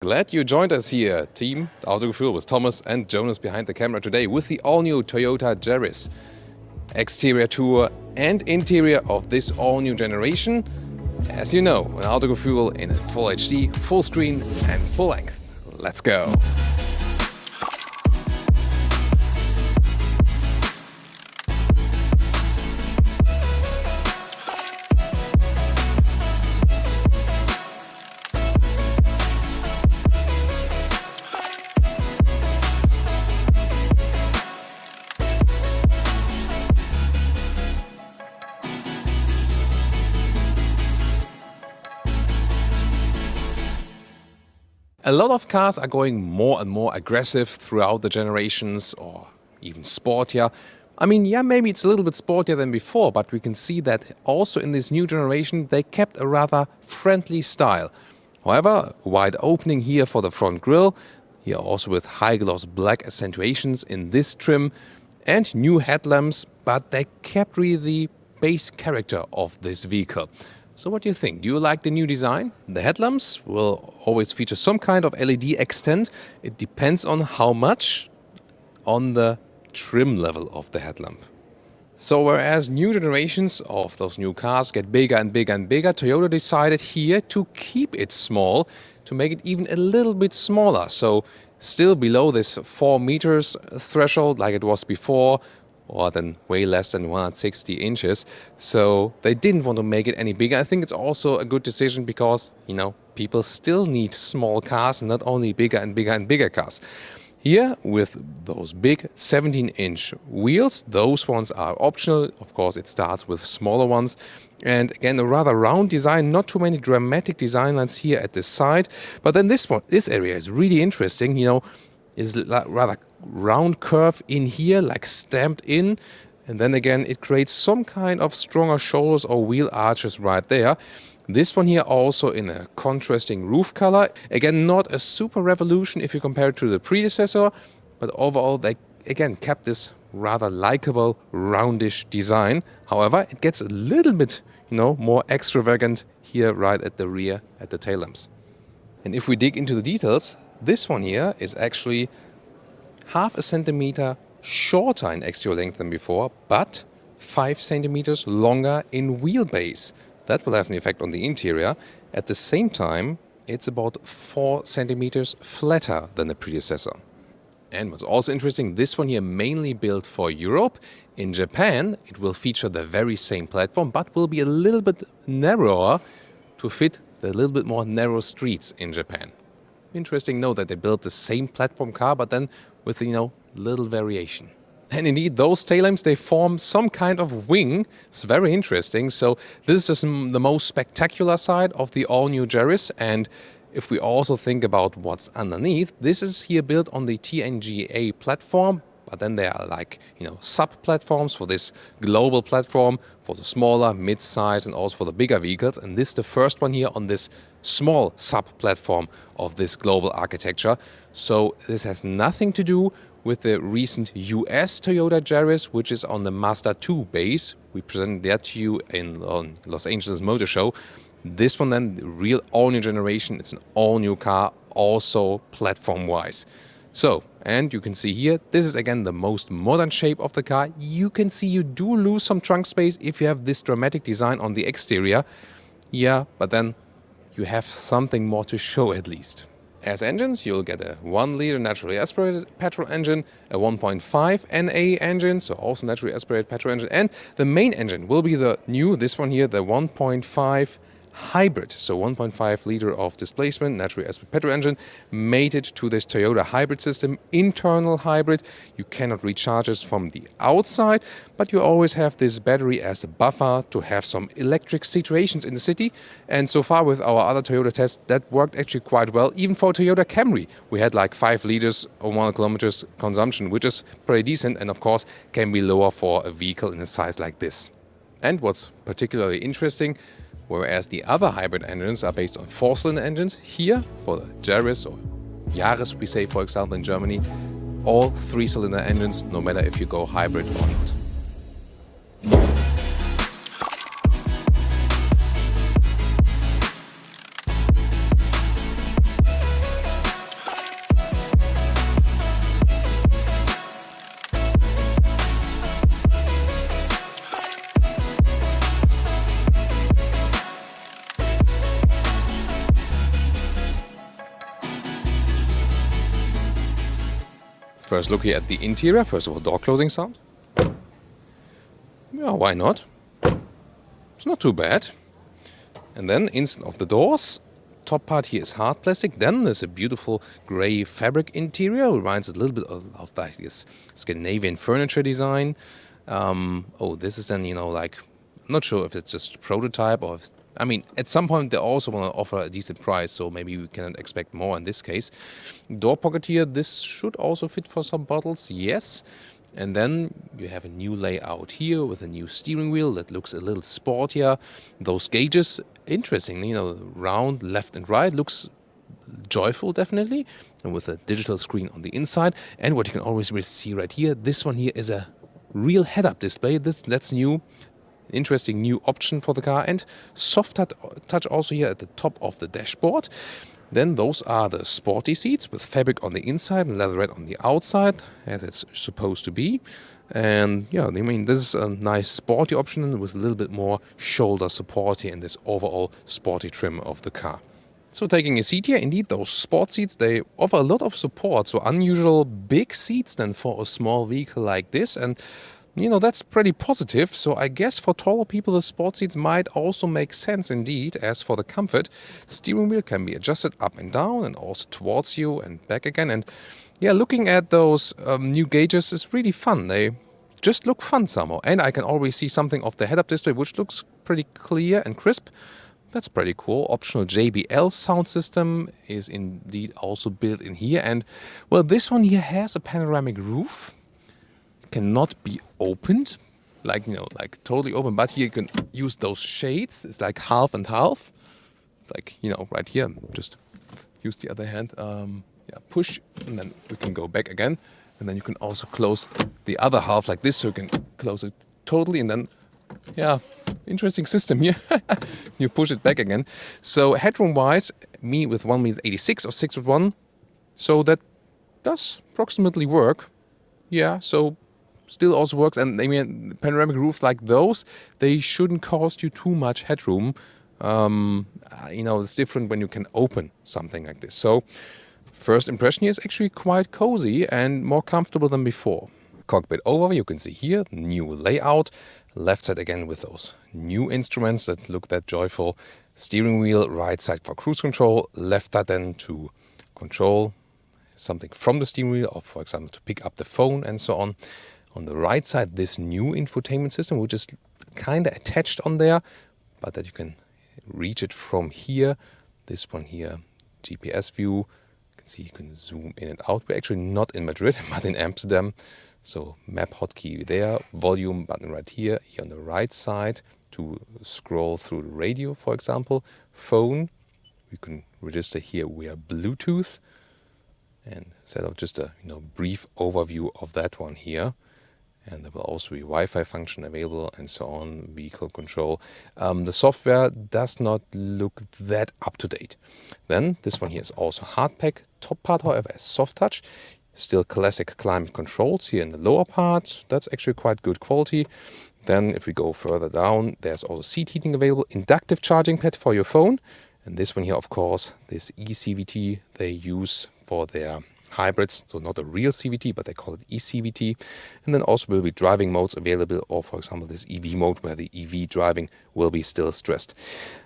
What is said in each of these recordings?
Glad you joined us here, team Autogefühl with Thomas and Jonas behind the camera today with the all-new Toyota Yaris. Exterior tour and interior of this all-new generation. As you know, an Autogefühl in full HD, full screen and full length. Let's go! A lot of cars are going more and more aggressive throughout the generations, or even sportier. I mean, yeah, maybe it's a little bit sportier than before, but we can see that also in this new generation they kept a rather friendly style. However, wide opening here for the front grille, here also with high gloss black accentuations in this trim, and new headlamps, but they kept really the base character of this vehicle. So what do you think? Do you like the new design? The headlamps will always feature some kind of LED extent. It depends on how much on the trim level of the headlamp. So whereas new generations of those new cars get bigger and bigger and bigger, Toyota decided here to keep it small, to make it even a little bit smaller. So still below this 4 meters threshold like it was before, or then way less than 160 inches. So they didn't want to make it any bigger. I think it's also a good decision because, you know, people still need small cars, not only bigger and bigger and bigger cars. Here, with those big 17-inch wheels, those ones are optional. Of course, it starts with smaller ones. And again, a rather round design, not too many dramatic design lines here at the side. But then this area is really interesting, you know, is rather round curve in here, like stamped in, and then again it creates some kind of stronger shoulders or wheel arches right there. This one here also in a contrasting roof color. Again, not a super revolution if you compare it to the predecessor, but overall they again kept this rather likable roundish design. However, it gets a little bit, you know, more extravagant here right at the rear at the tail lamps. And if we dig into the details, this one here is actually half a centimeter shorter in exterior length than before, but 5 centimeters longer in wheelbase. That will have an effect on the interior. At the same time, it's about 4 centimeters flatter than the predecessor. And what's also interesting, this one here mainly built for Europe. In Japan, it will feature the very same platform, but will be a little bit narrower to fit the little bit more narrow streets in Japan. Interesting note that they built the same platform car, but then with, you know, little variation. And indeed, those tail lamps, they form some kind of wing. It's very interesting. So this is the most spectacular side of the all-new Yaris. And if we also think about what's underneath, this is here built on the TNGA platform. But then there are like, you know, sub-platforms for this global platform, for the smaller, mid-size and also for the bigger vehicles. And this is the first one here on this small sub-platform of this global architecture. So this has nothing to do with the recent US Toyota Yaris, which is on the Mazda 2 base. We presented that to you in Los Angeles Motor Show. This one then, the real all-new generation, it's an all-new car, also platform-wise. So, and you can see here, this is again the most modern shape of the car. You can see you do lose some trunk space if you have this dramatic design on the exterior. Yeah, but then you have something more to show at least. As engines, you'll get a 1-liter naturally aspirated petrol engine, a 1.5 NA engine, so also naturally aspirated petrol engine, and the main engine will be the new, this one here, the 1.5 hybrid, so 1.5 liter of displacement, naturally aspirated petrol engine, mated to this Toyota hybrid system, internal hybrid. You cannot recharge it from the outside, but you always have this battery as a buffer to have some electric situations in the city. And so far with our other Toyota tests, that worked actually quite well. Even for Toyota Camry, we had like 5 liters or 1 kilometers consumption, which is pretty decent and of course can be lower for a vehicle in a size like this. And what's particularly interesting, whereas the other hybrid engines are based on 4-cylinder engines, here for the Yaris or Yaris, we say for example in Germany, all 3-cylinder engines, no matter if you go hybrid or not. First look here at the interior. First of all, door closing sound. Yeah, why not? It's not too bad. And then inside of the doors, top part here is hard plastic. Then there's a beautiful gray fabric interior. Reminds us a little bit of like this Scandinavian furniture design. This is then, like, I'm not sure if it's just prototype or if, I mean, at some point they also want to offer a decent price, so maybe we can expect more in this case. Door pocket here, this should also fit for some bottles, yes. And then you have a new layout here with a new steering wheel that looks a little sportier. Those gauges, interesting, round, left and right, looks joyful definitely. And with a digital screen on the inside. And what you can always really see right here, this one here is a real head-up display. That's new. Interesting new option for the car. And soft touch also here at the top of the dashboard. Then those are the sporty seats with fabric on the inside and leatherette on the outside, as it's supposed to be. And yeah, I mean, this is a nice sporty option with a little bit more shoulder support here in this overall sporty trim of the car. So taking a seat here, indeed those sport seats, they offer a lot of support. So unusual big seats then for a small vehicle like this. And that's pretty positive. So I guess for taller people, the sport seats might also make sense indeed. As for the comfort, steering wheel can be adjusted up and down and also towards you and back again. And yeah, looking at those new gauges is really fun. They just look fun somehow. And I can already see something of the head-up display, which looks pretty clear and crisp. That's pretty cool. Optional JBL sound system is indeed also built in here. And well, this one here has a panoramic roof. Cannot be opened, like totally open, but here you can use those shades. It's like half and half, like right here. Just use the other hand, push, and then we can go back again, and then you can also close the other half like this, so you can close it totally, and then interesting system here. You push it back again. So headroom wise, me with 1.86 or 6'1", so that does approximately work. Yeah, so still also works. And I mean, panoramic roof like those, they shouldn't cost you too much headroom. It's different when you can open something like this. So first impression here is actually quite cozy and more comfortable than before. Cockpit overview, you can see here, new layout. Left side again with those new instruments that look that joyful. Steering wheel, right side for cruise control. Left side then to control something from the steering wheel, or for example to pick up the phone and so on. On the right side, this new infotainment system, which is kind of attached on there, but that you can reach it from here. This one here, GPS view. You can see you can zoom in and out. We're actually not in Madrid, but in Amsterdam. So map hotkey there, volume button right here. Here on the right side to scroll through the radio, for example. Phone, we can register here via Bluetooth. And set up just a brief overview of that one here. And there will also be Wi-Fi function available and so on, vehicle control. The software does not look that up to date. Then this one here is also hard pack. Top part, however, is soft touch. Still classic climate controls here in the lower part. That's actually quite good quality. Then if we go further down, there's also seat heating available. Inductive charging pad for your phone. And this one here, of course, this eCVT they use for their hybrids, so not a real CVT, but they call it eCVT. And then also will be driving modes available, or for example this EV mode where the EV driving will be still stressed.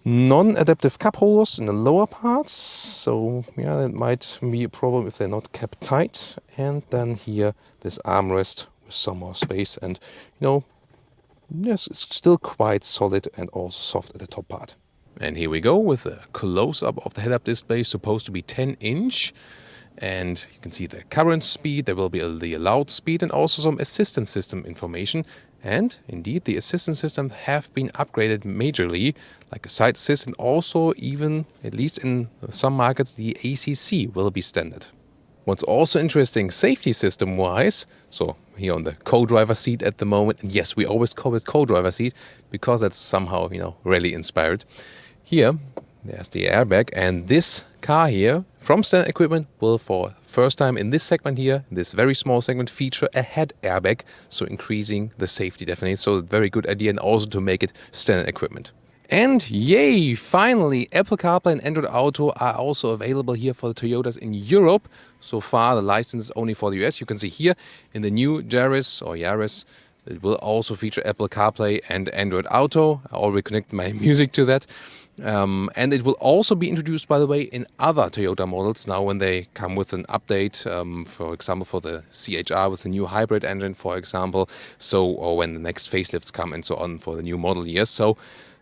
Non-adaptive cup holders in the lower parts, so yeah, that might be a problem if they're not kept tight. And then here this armrest with some more space, and yes, it's still quite solid and also soft at the top part. And here we go with a close-up of the head-up display, supposed to be 10-inch. And you can see the current speed, there will be the allowed speed and also some assistance system information. And indeed, the assistance system have been upgraded majorly, like a side assist, and also even, at least in some markets, the ACC will be standard. What's also interesting safety system-wise, so here on the co-driver seat at the moment, and yes, we always call it co-driver seat because that's somehow, really inspired. Here, there's the airbag, and this car here from Standard Equipment will for first time in this segment here, this very small segment, feature a head airbag, so increasing the safety definitely. So very good idea, and also to make it Standard Equipment. And yay, finally, Apple CarPlay and Android Auto are also available here for the Toyotas in Europe. So far, the license is only for the US. You can see here in the new Yaris or Yaris, it will also feature Apple CarPlay and Android Auto. I already connected my music to that. And it will also be introduced, by the way, in other Toyota models now when they come with an update, for example, for the CHR with the new hybrid engine, for example, or when the next facelifts come and so on for the new model years. So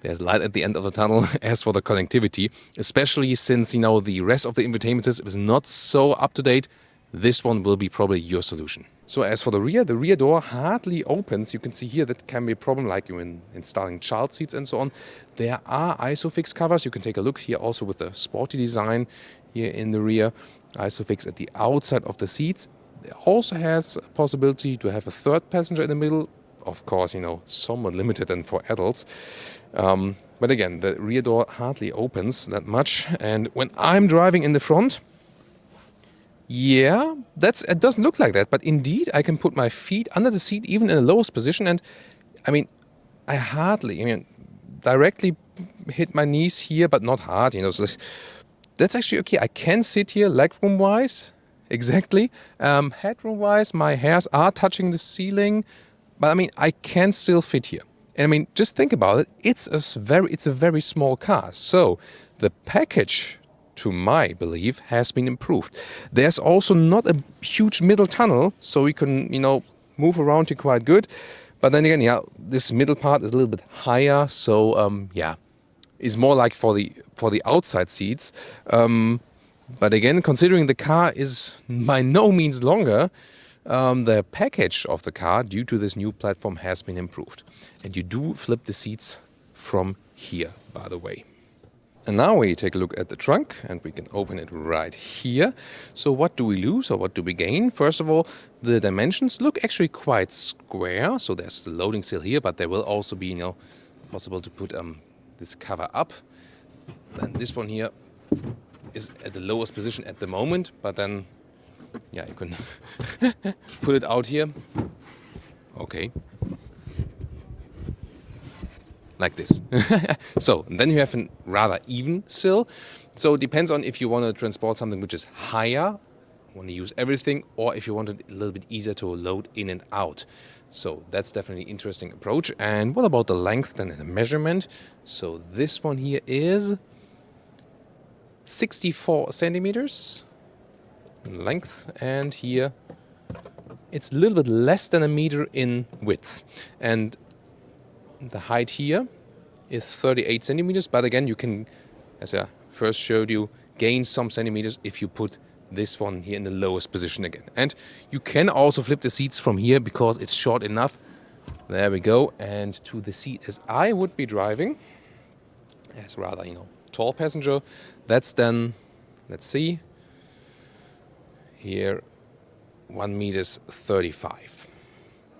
there's light at the end of the tunnel as for the connectivity, especially since, the rest of the infotainment system is not so up to date. This one will be probably your solution. So as for the rear door hardly opens. You can see here that can be a problem like when installing child seats and so on. There are ISOFIX covers. You can take a look here also with the sporty design here in the rear. ISOFIX at the outside of the seats. It also has a possibility to have a third passenger in the middle. Of course, somewhat limited and for adults. But again, the rear door hardly opens that much. And when I'm driving in the front, yeah, it doesn't look like that. But indeed, I can put my feet under the seat, even in the lowest position. And I hardly, directly hit my knees here, but not hard, So that's actually okay. I can sit here legroom-wise, exactly. Headroom-wise, my hairs are touching the ceiling. But I can still fit here. And just think about it. It's a very small car. So the package, to my belief, has been improved. There's also not a huge middle tunnel, so we can, move around here quite good. But then again, this middle part is a little bit higher. So is more like for the outside seats. But again, considering the car is by no means longer, the package of the car, due to this new platform, has been improved. And you do flip the seats from here, by the way. And now we take a look at the trunk, and we can open it right here. So what do we lose or what do we gain? First of all, the dimensions look actually quite square. So there's the loading sill here, but there will also be, possible to put this cover up. Then this one here is at the lowest position at the moment, but then you can put it out here. Okay. Like this. So, and then you have a rather even sill. So it depends on if you want to transport something which is higher, want to use everything, or if you want it a little bit easier to load in and out. So that's definitely an interesting approach. And what about the length then and the measurement? So this one here is 64 centimeters in length, and here it's a little bit less than a meter in width. And the height here is 38 centimeters, but again, you can, as I first showed you, gain some centimeters if you put this one here in the lowest position again. And you can also flip the seats from here because it's short enough. There we go. And to the seat as I would be driving, as rather, tall passenger, that's then, let's see, here 1.35 meters.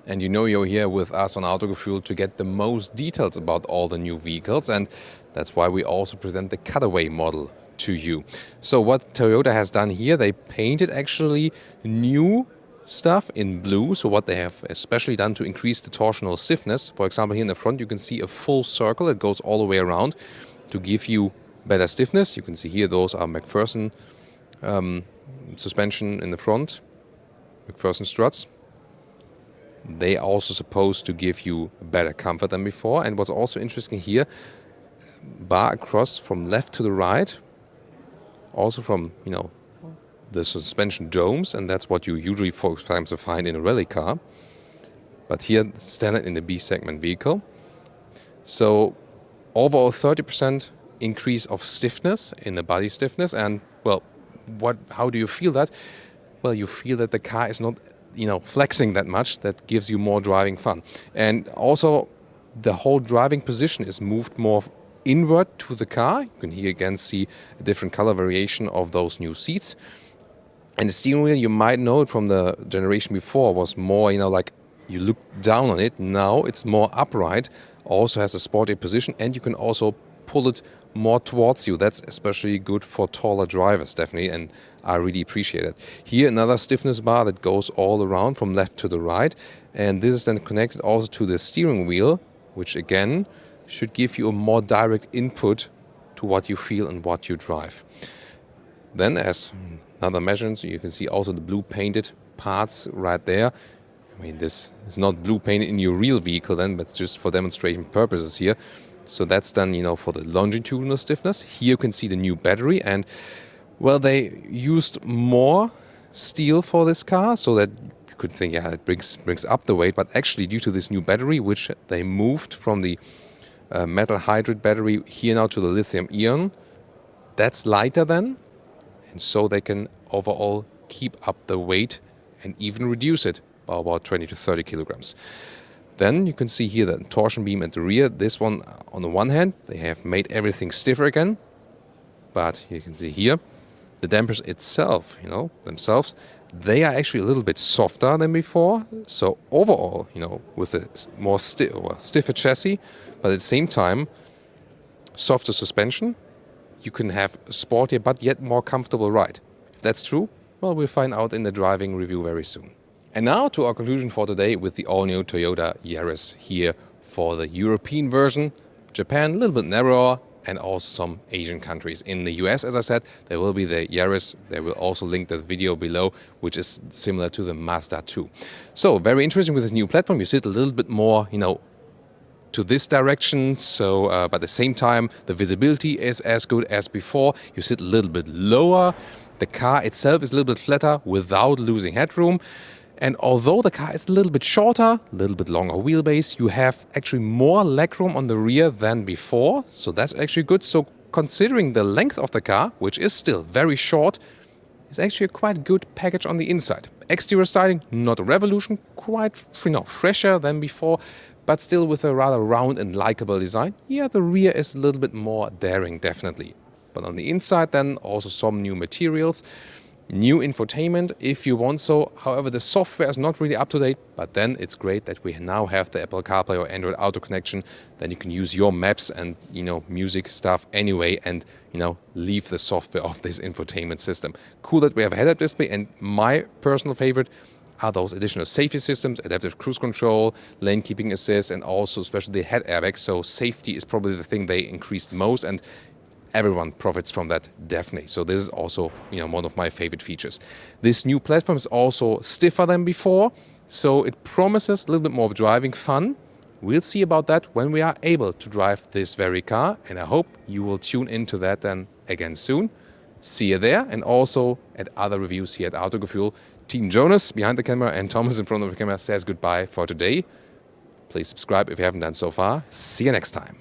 And you're here with us on Autogefühl to get the most details about all the new vehicles, and that's why we also present the cutaway model to you. So what Toyota has done here, they painted actually new stuff in blue. So what they have especially done to increase the torsional stiffness. For example, here in the front you can see a full circle that goes all the way around to give you better stiffness. You can see here those are McPherson suspension in the front, McPherson struts. They are also supposed to give you better comfort than before. And what's also interesting here, bar across from left to the right, also from, the suspension domes, and that's what you usually for example find in a rally car. But here, standard in the B segment vehicle. So overall 30% increase of stiffness in the body stiffness. And well, how do you feel that? Well, you feel that the car is not flexing that much. That gives you more driving fun. And also the whole driving position is moved more inward to the car. You can here again see a different color variation of those new seats. And the steering wheel, you might know it from the generation before, was more, like you look down on it. Now it's more upright, also has a sporty position, and you can also pull it more towards you. That's especially good for taller drivers, definitely, and I really appreciate it. Here, another stiffness bar that goes all around from left to the right, and this is then connected also to the steering wheel, which again should give you a more direct input to what you feel and what you drive. Then, as another measurement, you can see also the blue painted parts right there. I mean, this is not blue painted in your real vehicle then, but just for demonstration purposes here. So that's done, for the longitudinal stiffness. Here you can see the new battery, and well, they used more steel for this car, so that you could think, yeah, it brings up the weight. But actually, due to this new battery, which they moved from the metal hydride battery here now to the lithium ion, that's lighter then, and so they can overall keep up the weight and even reduce it by about 20 to 30 kilograms. Then you can see here the torsion beam at the rear. This one, on the one hand, they have made everything stiffer again, but you can see here the dampers itself, themselves, they are actually a little bit softer than before. So overall, with a more stiffer chassis, but at the same time, softer suspension, you can have a sportier but yet more comfortable ride. If that's true, well, we'll find out in the driving review very soon. And now to our conclusion for today with the all-new Toyota Yaris here for the European version. Japan, a little bit narrower, and also some Asian countries. In the US, as I said, there will be the Yaris. They will also link the video below, which is similar to the Mazda 2. So, very interesting with this new platform. You sit a little bit more, to this direction, so but at the same time the visibility is as good as before. You sit a little bit lower. The car itself is a little bit flatter without losing headroom. And although the car is a little bit shorter, a little bit longer wheelbase, you have actually more legroom on the rear than before. So that's actually good. So considering the length of the car, which is still very short, it's actually a quite good package on the inside. Exterior styling, not a revolution, quite fresher than before, but still with a rather round and likable design. Yeah, the rear is a little bit more daring, definitely. But on the inside then, also some new materials. New infotainment, if you want so. However, the software is not really up to date, but then it's great that we now have the Apple CarPlay or Android Auto connection. Then you can use your maps and, music stuff anyway and, leave the software of this infotainment system. Cool that we have a head-up display, and my personal favorite are those additional safety systems, adaptive cruise control, lane keeping assist, and also especially the head airbag. So safety is probably the thing they increased most, and everyone profits from that, definitely. So this is also, one of my favorite features. This new platform is also stiffer than before, so it promises a little bit more driving fun. We'll see about that when we are able to drive this very car, and I hope you will tune into that then again soon. See you there, and also at other reviews here at Autogefühl. Team Jonas behind the camera and Thomas in front of the camera says goodbye for today. Please subscribe if you haven't done so far. See you next time.